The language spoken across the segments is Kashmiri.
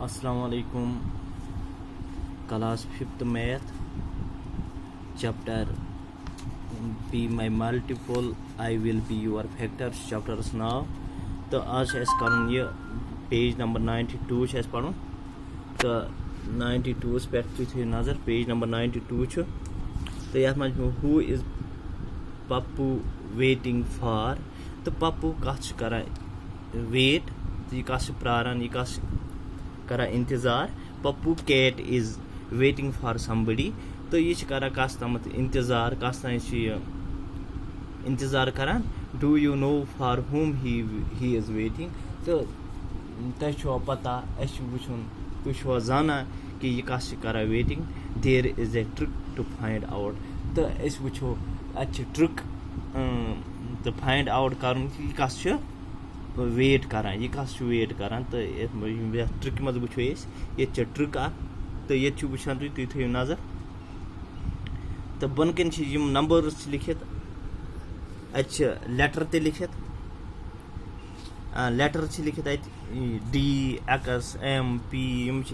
Assalamualaikum. Class 5th Math Chapter Be My Multiple I Will Be Your Factors Chapters now. तो आज है करूँ ये पेज नंबर 92 है पढ़ूँ तो 92 पे थी नजर पेज नंबर 92 तो ये who is Pappu waiting for तो पप्पू कत कर वेट तो यह कत प्रारान यह कत कर इंतजार पप्पू cat is waiting for somebody तो यह कर कस तमत इंतजार कस तान इंतजार करान डू यू नो फॉर हुम ही इज वेटिंग तो तुम पता वुन तुम जाना कि यह कस कर waiting there is a trick to find out तो वो ट्रिक तो फाइंड आउट कर यह कस वेट करान यह कस वेट करान तो ट्रिक मज वो ये ट्रिक तो ये वुचान तुम थो नजर तो बन कन नंबर्स लिखित लेटर ते लिखित लेटर लिखित डी एक्स एम पी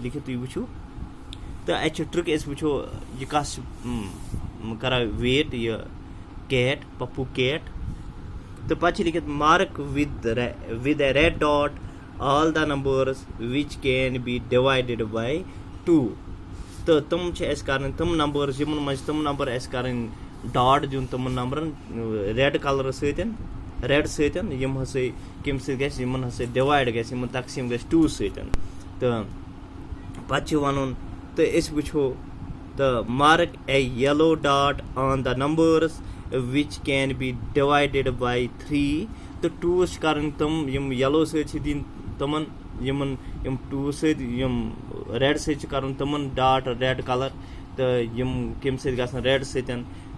लिखित तुम वो तो ट्रिक वो यह कस कर वेट यह कैट पप्पू कैट तो पे लिखित mark with A red dot all the numbers which can be divided by 2 तो तुम कर तम नंबर्स मज तम नंबर कर डॉट दिन तम नंबर रेड कलर रेड सम कम सम डिवाइड ग तकसीम ग 2 तो पे वन तो वो तो mark A yellow dot on the numbers which can be divided by 3 तो 2 कर तम येलो दिन तमन 2 रेड कर तमन डॉट रेड कलर तो कम रेड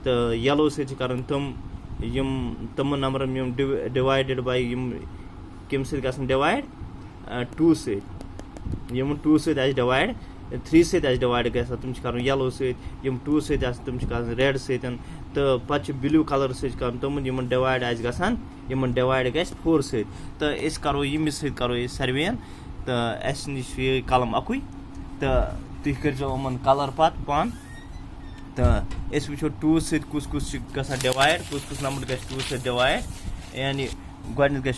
तो येलो कर तम number divided by come divide 2 2 divide 3 divide ग तुम कर येलो 2 तुम रेड तो पे ब्लू कलर कर तम डिवाइड ग डिवाइड ग 4 तो करो यमिस करो सर्वेन तो अस नश कलम अकु तो तुम कर कलर पत पान तो वो 2 कुस कुस डिवाइड कुस नंबर ग 2 डिवाइड यानी गड ग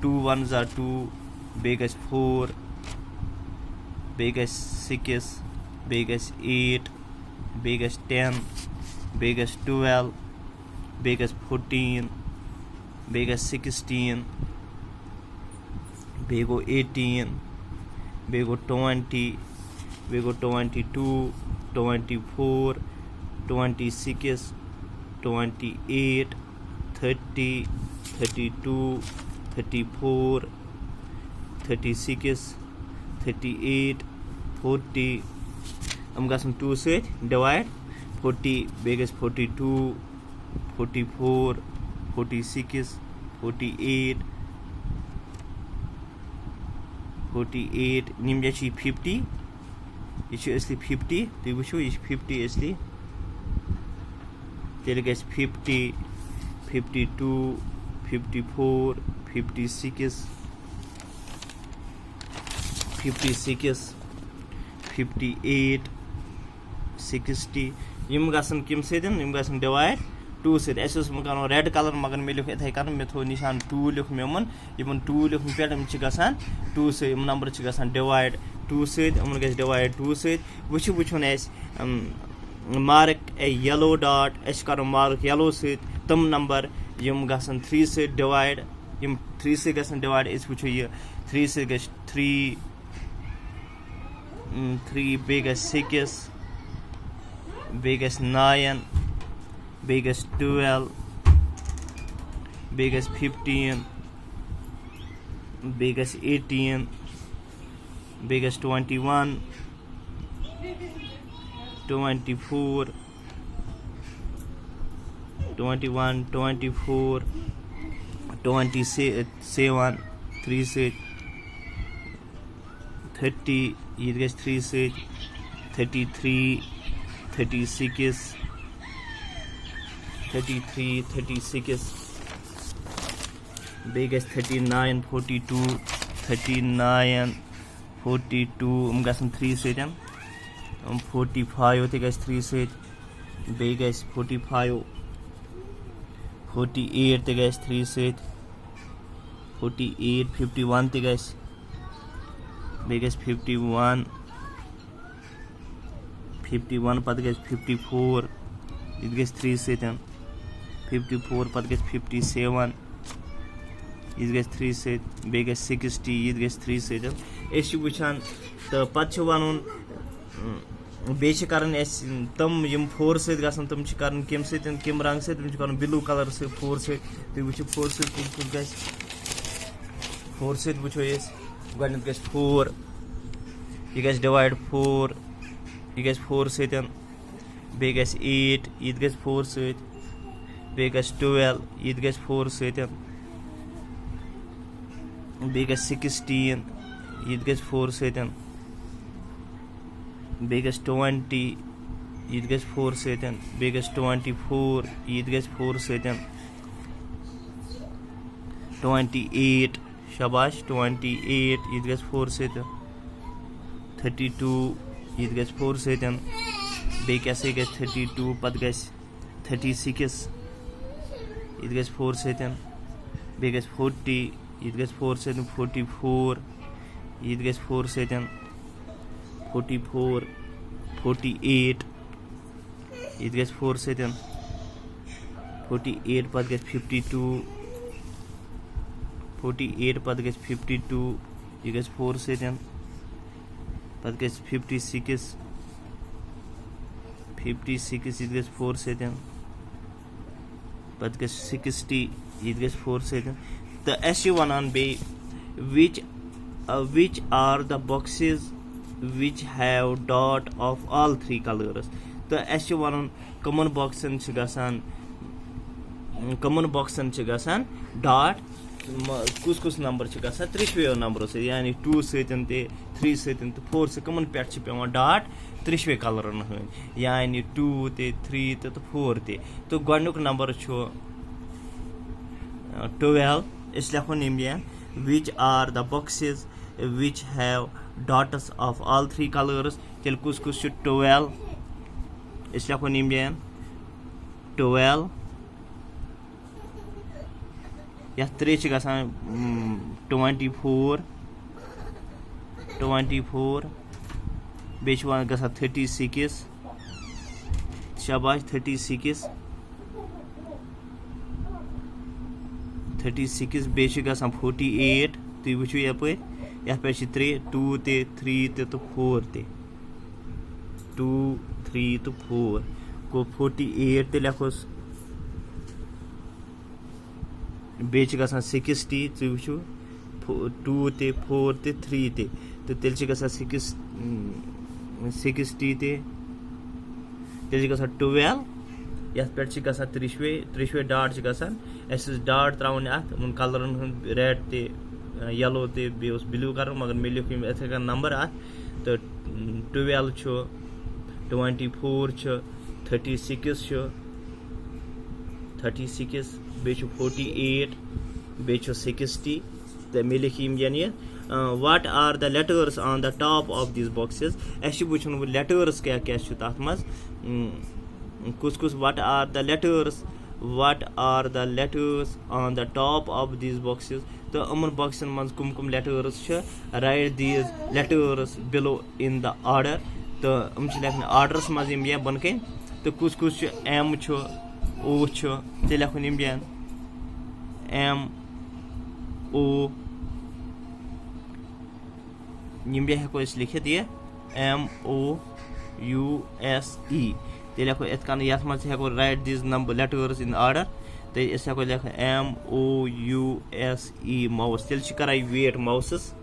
2 1 2 बे ग 4 बे ग 6 बे ग 8 बे ग 10 बे ग 12 बे ग 14 बे ग 16 बे गो 18 बे गो 20 बे गो 22 24 26 28 30 32 34 36 38 40 गसन 2 डिवाइड 40 बे 42 44 46 48 48 निम 50 यह असली 50 तुम वो यह 50 असली तेल ग 50 52 54 56 56 58 60 गसन कम गसन डिवाइड 2 कर रेड कलर मगर मे लिख इथे मे थो निशान 2 लिख मे 2 लिख पे गसान 2 नंबर डिवाइड 2 ग डिवाइड 2 वुन मार्क ए येलो डॉट कर मार्क येलो तम नंबर गसन 3 डिवाइड 3 गसन डिवाइड वो यह 3 ग 3 बे ग 6 बे ग 9 बे ग 12 बे ग 15 बे ग 18 बे ग 21 24 21 24 27 3 30 यह ग 3 33 36 33 36 बे ग 39 42 39 42 गसन 3 सतन 45 ते गस 3 सत बे गस 45 48 ते गस 3 सत 48 51 ते गस बे गस 51 पत गस 54 ये गस 3 सतन 54 पत गस 57 ये गस 3 सत बे गस 60 ये गस 3 सतन एस वुचान तो पत वन बे तम यम 4 सत गसन तम कर कम सत कम रंग सत ब्लू कलर से 4 सत तुम वो 4 सत कुछ गस 4 सत वो गस 4 यह गस डिवाइड 4 यह गस 4 सतन बे गस 8 ये गस 4 सत बे गस 12 ये गस 4 सतन बे गस 16 ये गस 4 सतन बे गस 20 ये गस 4 सतन बे गस 24 ये गस 4 सतन 28 शाबाश 28 ये गस 4 सतन 32 ये गस 4 सतन बे कैसे गस 32 पत गस 36 ये गस 4 सतन बे गस 40 ये गस 4 सतन 44 ये गस 4 सतन 44 48 ये गस 4 सतन 48 पत गस 52 48 पत गस 52 ये गस 4 सतन पत गस 56 ये गस 4 सतन पत गस 60 ये गस 4 सतन तो ऐसे वनान बे which are the boxes which have dot of all 3 colors तो ऐसे वनान common boxen गसान dot कुछ नंबर गसान 3 नंबर से यानी 2 सतन 3 सतन 4 से कमन पे पेवान डॉट 3 कलरन हंद यानी 2 ते 3 ते 4 ते तो गोडनुक नंबर 12 इस लिखो निम्न which are the boxes which have dots of all 3 colors tel kus 12 इस लिखो निम्न 12 या 3 गसान 24 बे गसान 36 शाबाश 36 बे गसान 48 तुम वो यप पे 3 2 ते 3 ते 4 ते 2 3 तो 4 गो 48 ते लिखोस बे गसान 60 तुम वो 2 ते 4 ते 3 ते तो तेल गसान 60 ते तेल गसान 12 यथ पे गसान 3 डॉट गसान डॉट त्रावन अन कलरन रेड ते येलो ते ब्लू कर मगर मे लिख इथे नंबर तो 12 24 36 बे 48 बे 60 तो मे लिख यानी what are the letters on the top of these boxes ऐसे वो letters क्या तथ मज कुछ what are the letters on the top of these boxes तो अमन बॉक्सन मज कुम letters write these letters below in the order तो लिखन ऑर्डरस मज बन कन तो कुछ M O ते लिखन M O हेको लिखित ये MOUSE ते लिखो ये मज हेको write this number letters in order तो हेको लिख MOUSE माउस तेल कर वेट माउसस